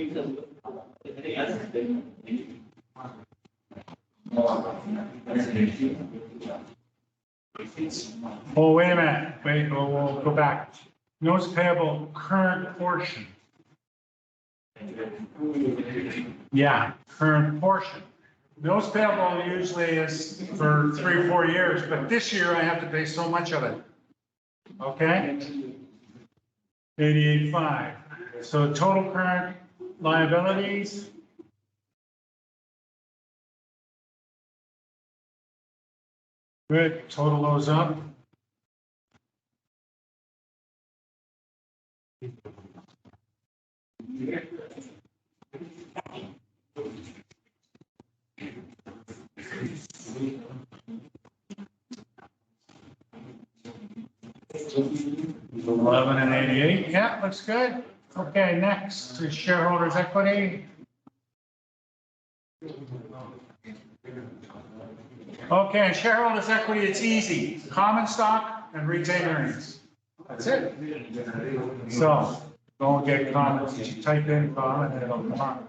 Oh, wait a minute. Wait, we'll go back. Notes payable current portion. Yeah, current portion. Notes payable usually is for 3 or 4 years, but this year I have to pay so much of it. Okay? 88.5. So total current liabilities. Good, total those up. $11 and $88. Yeah, looks good. Okay, next is shareholders equity. Okay, shareholders equity, it's easy. Common stock and retained earnings. That's it. So don't get comments. You type in common and it'll come up.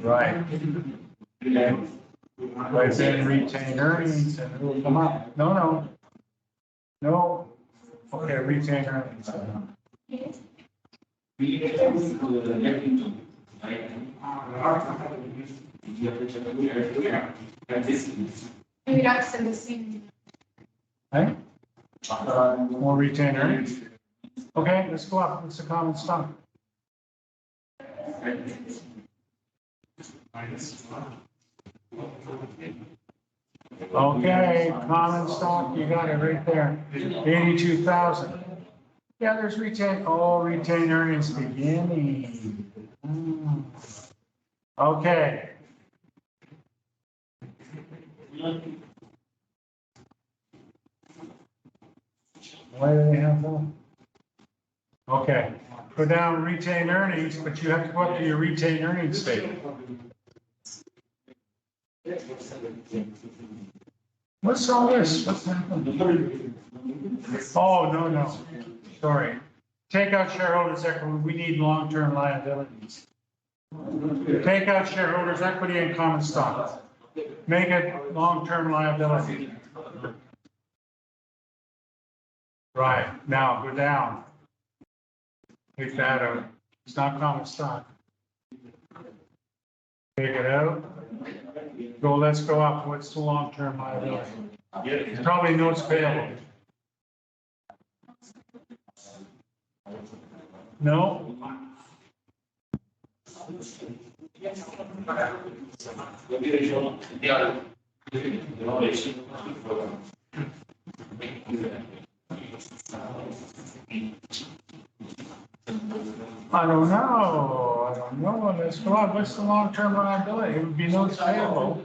Right. Right then retained earnings and it'll come up. No. Okay, retained earnings. Maybe not send the same. Right? More retained earnings. Okay, let's go up. What's the common stock? Okay, common stock, you got it right there. 82,000. Yeah, there's retained, retained earnings beginning. Okay. Why do they have that? Okay, go down retained earnings, but you have to go up to your retained earnings statement. What's all this? What's happening? Oh, no, sorry. Take out shareholders' equity, we need long-term liabilities. Take out shareholders' equity and common stock. Make it long-term liability. Right, now go down. Take that out. It's not common stock. Take it out. Go, let's go up. What's the long-term liability? It's probably notes payable. No? I don't know. Let's go up. What's the long-term liability? It would be notes payable.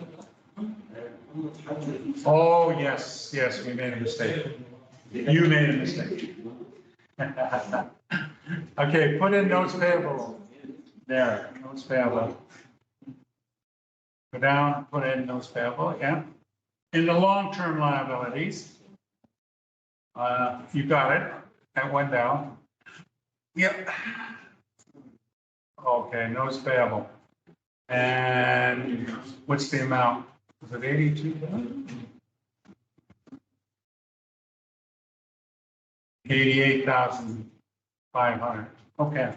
Oh, yes, we made a mistake. You made a mistake. Okay, put in notes payable. There, notes payable. Go down, put in notes payable again. In the long-term liabilities, you got it. That went down. Yep. Okay, notes payable. And what's the amount? Was it 82? 88,500. Okay.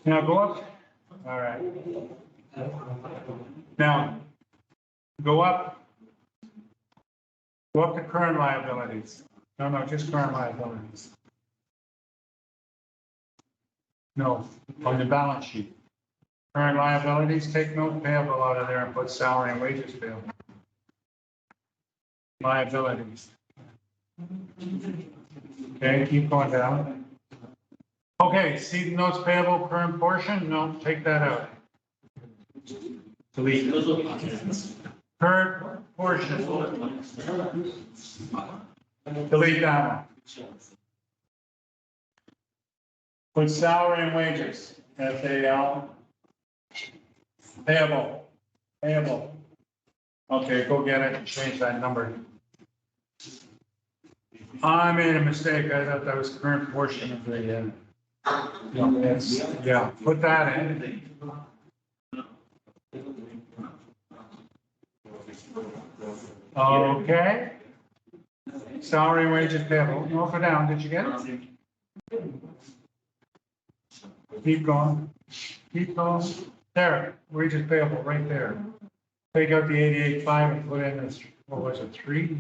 Now go up. All right. Now go up. Go up to current liabilities. No, just current liabilities. No, on the balance sheet. Current liabilities, take note payable out of there and put salary and wages payable. Liabilities. Okay, keep going down. Okay, see the notes payable current portion? No, take that out. Delete. Current portion. Delete that one. Put salary and wages, SAL. Payable. Okay, go get it and change that number. I made a mistake. I thought that was current portion of the, yeah, put that in. Okay. Salary and wages payable. No, go down. Did you get it? Keep going. There, wages payable right there. Take out the 88.5 and put in this, what was it, 3?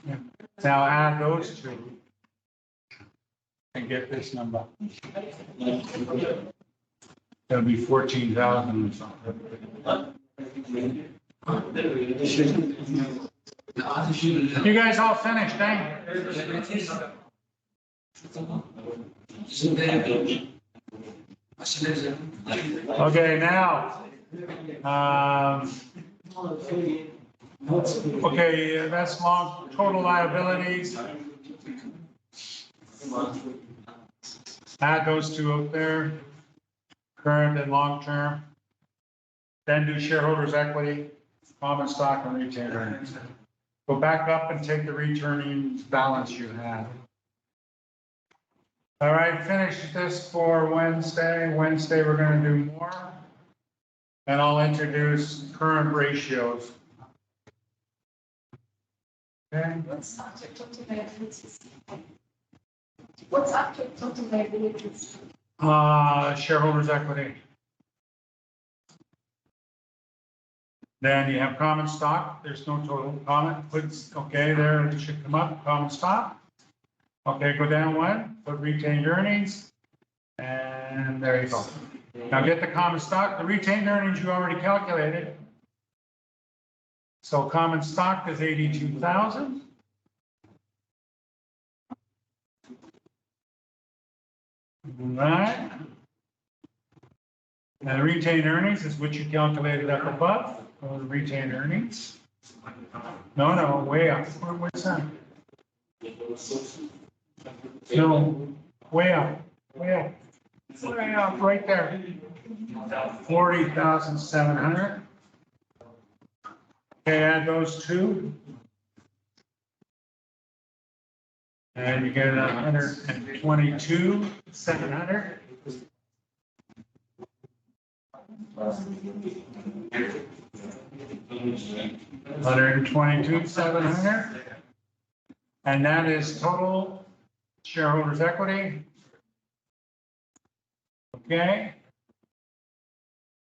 Yeah. Now add those two and get this number. That'll be 14,000 or something. You guys all finished, eh? Okay, now, okay, that's long total liabilities. Add those two up there, current and long term. Then do shareholders equity, common stock, and retained earnings. Go back up and take the returning balance you have. All right, finish this for Wednesday. Wednesday, we're going to do more. And I'll introduce current ratios. Okay. What's after total liabilities? Shareholders equity. Then you have common stock, there's no total common, puts, okay, there, it should come up, common stock. Okay, go down one, put retained earnings, and there you go. Now get the common stock, the retained earnings you already calculated. So common stock is 82,000. Right. Now the retained earnings is what you calculated up above, or the retained earnings. No, way up. What's that? No, way up, way up, right there. 40,700. Okay, add those two. And you get 122,700. $122,700. And that is total shareholders equity. Okay.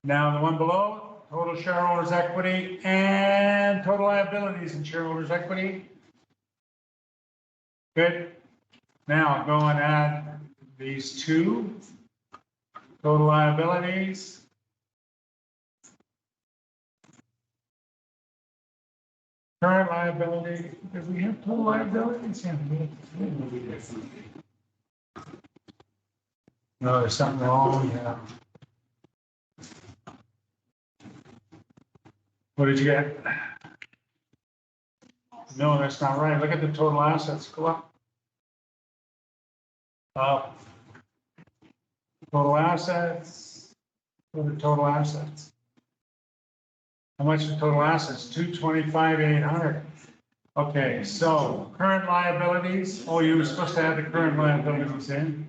Now the one below, total shareholders equity and total liabilities and shareholders equity. Good. Now go and add these two. Total liabilities. Current liability, if we have total liabilities, yeah. No, there's something wrong, yeah. What did you get? No, that's not right. Look at the total assets, go up. Up. Total assets, what are the total assets? How much is total assets? 225,800. Okay, so current liabilities. Oh, you were supposed to add the current liabilities in.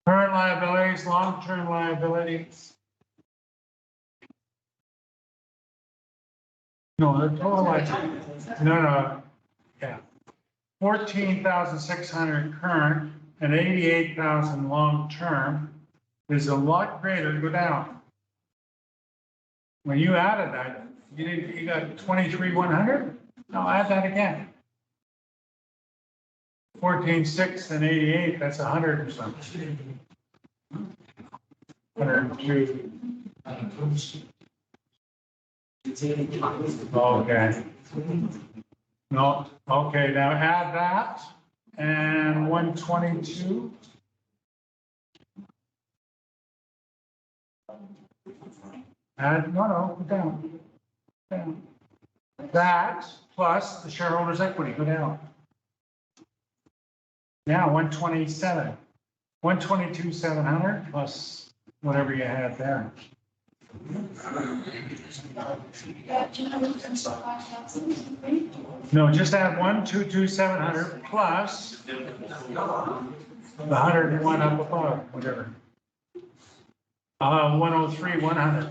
Current liabilities, long-term liabilities. No, the total liabilities. No. Yeah. 14,600 current and 88,000 long-term is a lot greater. Go down. When you added that, you got 23,100? No, add that again. 14,600 and 88, that's 100 or something. 102. Okay. No, okay, now add that and 122. Add, no, go down. Down. That plus the shareholders' equity, go down. Now 127. 122,700 plus whatever you had there. No, just add 122,700 plus the 101 up above, whatever. 103,100.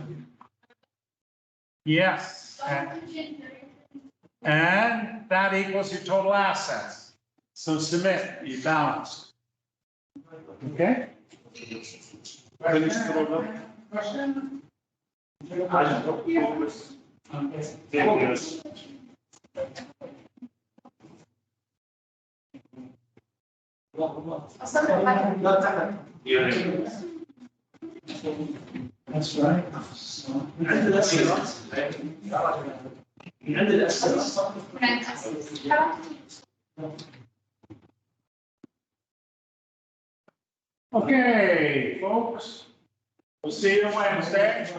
Yes. And that equals your total assets. So submit, you balanced. Okay? Question? That's right. Okay, folks, we'll see you Wednesday.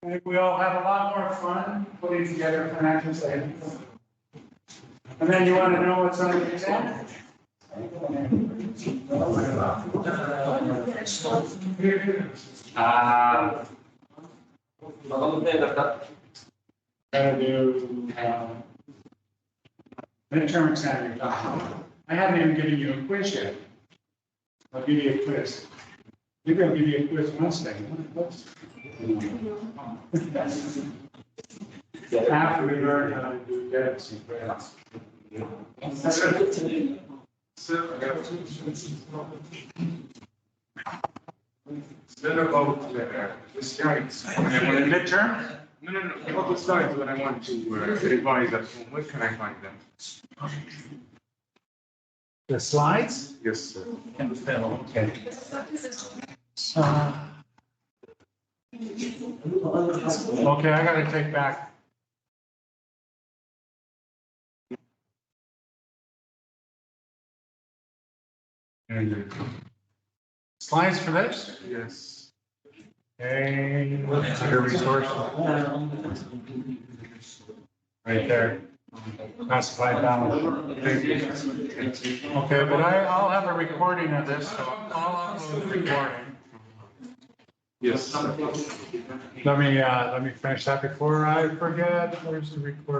I think we all have a lot more fun putting together financial statements. And then you want to know what's on the exam? Midterm exam. I haven't even given you a quiz yet. I'll give you a quiz. Maybe I'll give you a quiz Wednesday. After we learn how to do debits and credits. Then about the slides. Midterm? No, about the slides when I want to revise at home, where can I find them? The slides? Yes, sir. Okay. Okay, I gotta take back. Slides for this? Yes. Okay, your resources. Right there. Classified balance. Okay, but I'll have a recording of this, so I'll upload the recording. Yes. Let me finish that before I forget. Where's the recording?